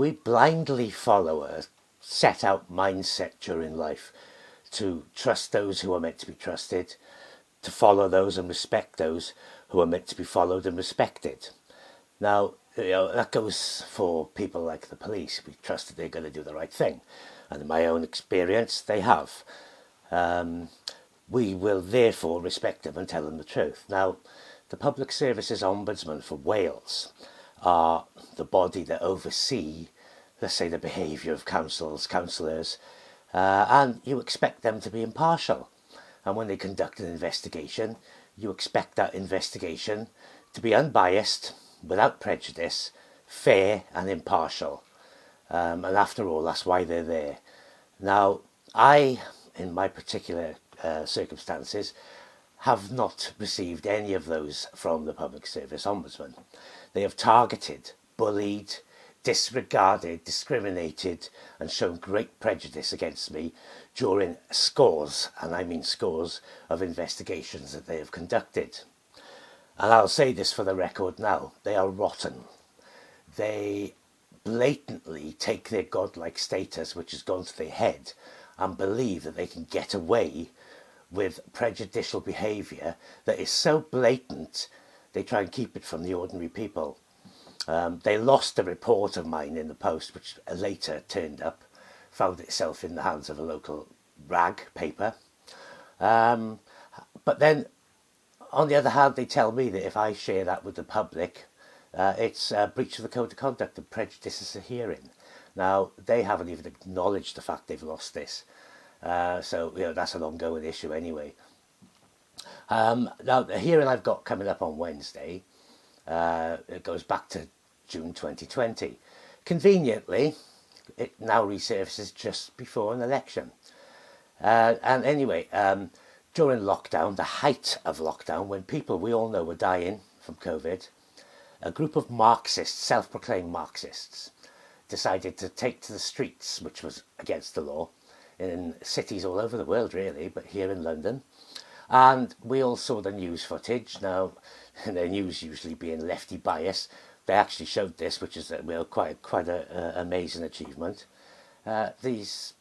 we blindly follow a set out mindset during life to trust those who are meant to be trusted, to follow those and respect those who are meant to be followed and respected. Now, that goes for people like the police. We trust that they're going to do the right thing. And in my own experience, they have. We will therefore respect them and tell them the truth. Now, the Public Services Ombudsman for Wales are the body that oversee, let's say, the behaviour of councillors, and you expect them to be impartial. And when they conduct an investigation, you expect that investigation to be unbiased, without prejudice, fair and impartial. And after all, that's why they're there. Now, I, in my particular circumstances, have not received any of those from the Public Service Ombudsman. They have targeted, bullied, disregarded, discriminated and shown great prejudice against me during scores, and I mean scores, of investigations that they have conducted. And I'll say this for the record now, they are rotten. They blatantly take their godlike status, which has gone to their head, and believe that they can get away with prejudicial behaviour that is so blatant they try and keep it from the ordinary people. They lost a report of mine in the post, which later turned up, found itself in the hands of a local rag paper. But then, on the other hand, they tell me that if I share that with the public, it's a breach of the code of conduct and prejudice a hearing. Now, they haven't even acknowledged the fact they've lost this. So, that's an ongoing issue anyway. Now, the hearing I've got coming up on Wednesday, it goes back to June 2020. Conveniently, it now resurfaces just before an election. And anyway, during lockdown, the height of lockdown, when people we all know were dying from COVID, a group of Marxists, self-proclaimed Marxists, decided to take to the streets, which was against the law, in cities all over the world really, but here in London. And we all saw the news footage. Now, the news usually being lefty bias, they actually showed this, which is quite an amazing achievement. These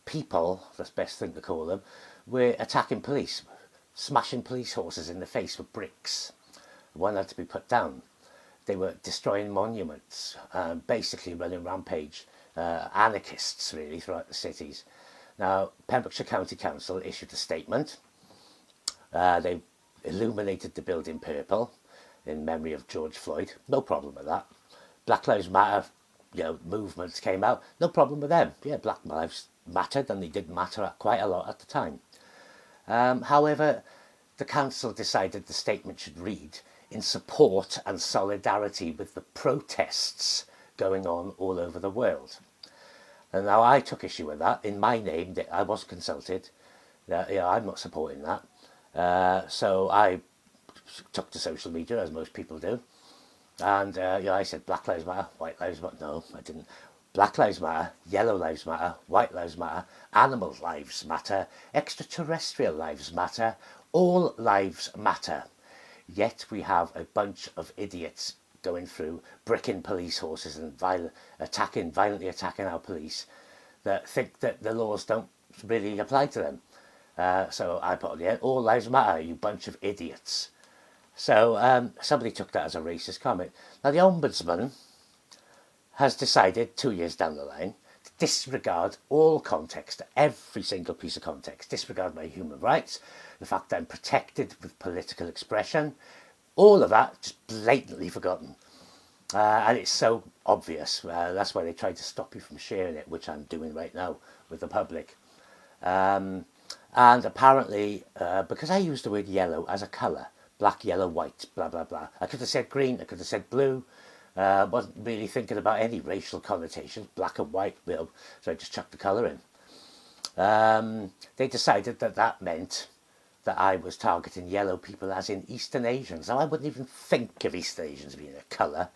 people, that's the best thing to call them, were attacking police, smashing police horses in the face with bricks. One had to be put down. They were destroying monuments, basically running rampage, anarchists really throughout the cities. Now, Pembrokeshire County Council issued a statement. They illuminated the building purple in memory of George Floyd. No problem with that. Black Lives Matter, movements came out. No problem with them. Yeah, Black Lives mattered, and they did matter quite a lot at the time. However, the council decided the statement should read in support and solidarity with the protests going on all over the world. And now I took issue with that. In my name, I was consulted. I'm not supporting that. So I took to social media, as most people do. And I said, Black Lives Matter, White Lives Matter. No, I didn't. Black Lives Matter, Yellow Lives Matter, White Lives Matter, Animal Lives Matter, Extraterrestrial Lives Matter, all lives matter. Yet we have a bunch of idiots going through, bricking police horses and violently attacking our police, that think that the laws don't really apply to them. So I put on the end, all lives matter, you bunch of idiots. So somebody took that as a racist comment. Now the Ombudsman has decided 2 years down the line to disregard all context, every single piece of context, disregard my human rights, the fact that I'm protected with political expression, all of that just blatantly forgotten. And it's so obvious. That's why they tried to stop you from sharing it, which I'm doing right now with the public. And apparently, because I used the word yellow as a colour, black, yellow, white, blah, blah, blah. I could have said green, I could have said blue. Wasn't really thinking about any racial connotations, black and white, so I just chucked the colour in. They decided that meant that I was targeting yellow people as in Eastern Asians. Now, I wouldn't even think of Eastern Asians being a colour.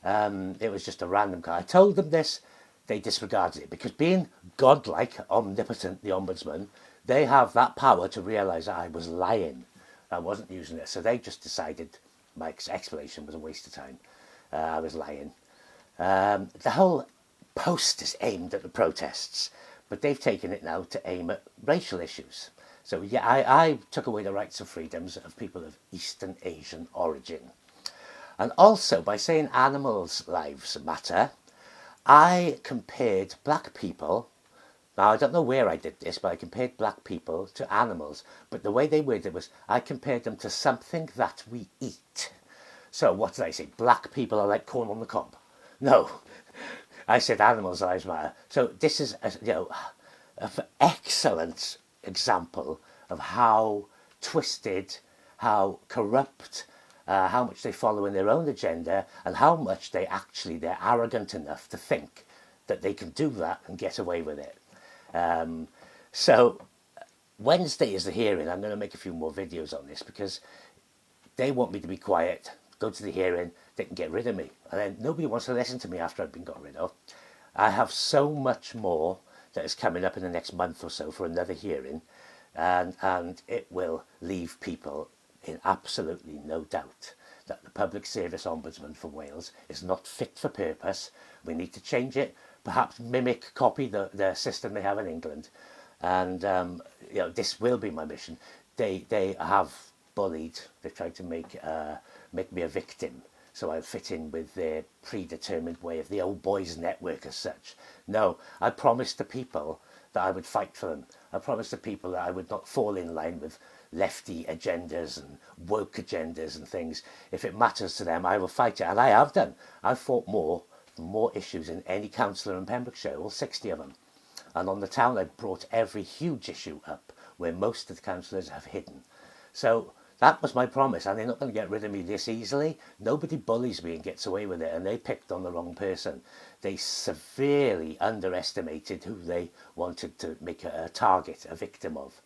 It was just a random colour. I told them this, they disregarded it, because being godlike, omnipotent, the Ombudsman, they have that power to realise that I was lying. I wasn't using it, so they just decided my explanation was a waste of time. I was lying. The whole posters aimed at the protests, but they've taken it now to aim at racial issues. So yeah, I took away the rights and freedoms of people of Eastern Asian origin. And also, by saying animals' lives matter, I compared black people. Now, I don't know where I did this, but I compared black people to animals. But the way they worded it was, I compared them to something that we eat. So what did I say? Black people are like corn on the cob. No, I said animals' lives matter. So this is, an excellent example of how twisted, how corrupt, how much they follow in their own agenda, and how much they're arrogant enough to think that they can do that and get away with it. So Wednesday is the hearing. I'm going to make a few more videos on this because they want me to be quiet, go to the hearing, they can get rid of me. And then nobody wants to listen to me after I've been got rid of. I have so much more that is coming up in the next month or so for another hearing, and it will leave people in absolutely no doubt that the Public Service Ombudsman for Wales is not fit for purpose. We need to change it, perhaps copy the system they have in England. And this will be my mission. They have bullied, they've tried to make me a victim, so I fit in with their predetermined way of the old boys network as such. No, I promised the people that I would fight for them. I promised the people that I would not fall in line with lefty agendas and woke agendas and things. If it matters to them, I will fight it. And I have done. I've fought more issues than any councillor in Pembrokeshire, all 60 of them. And on the town, I've brought every huge issue up where most of the councillors have hidden. So that was my promise, and they're not going to get rid of me this easily. Nobody bullies me and gets away with it, and they picked on the wrong person. They severely underestimated who they wanted to make a target, a victim of.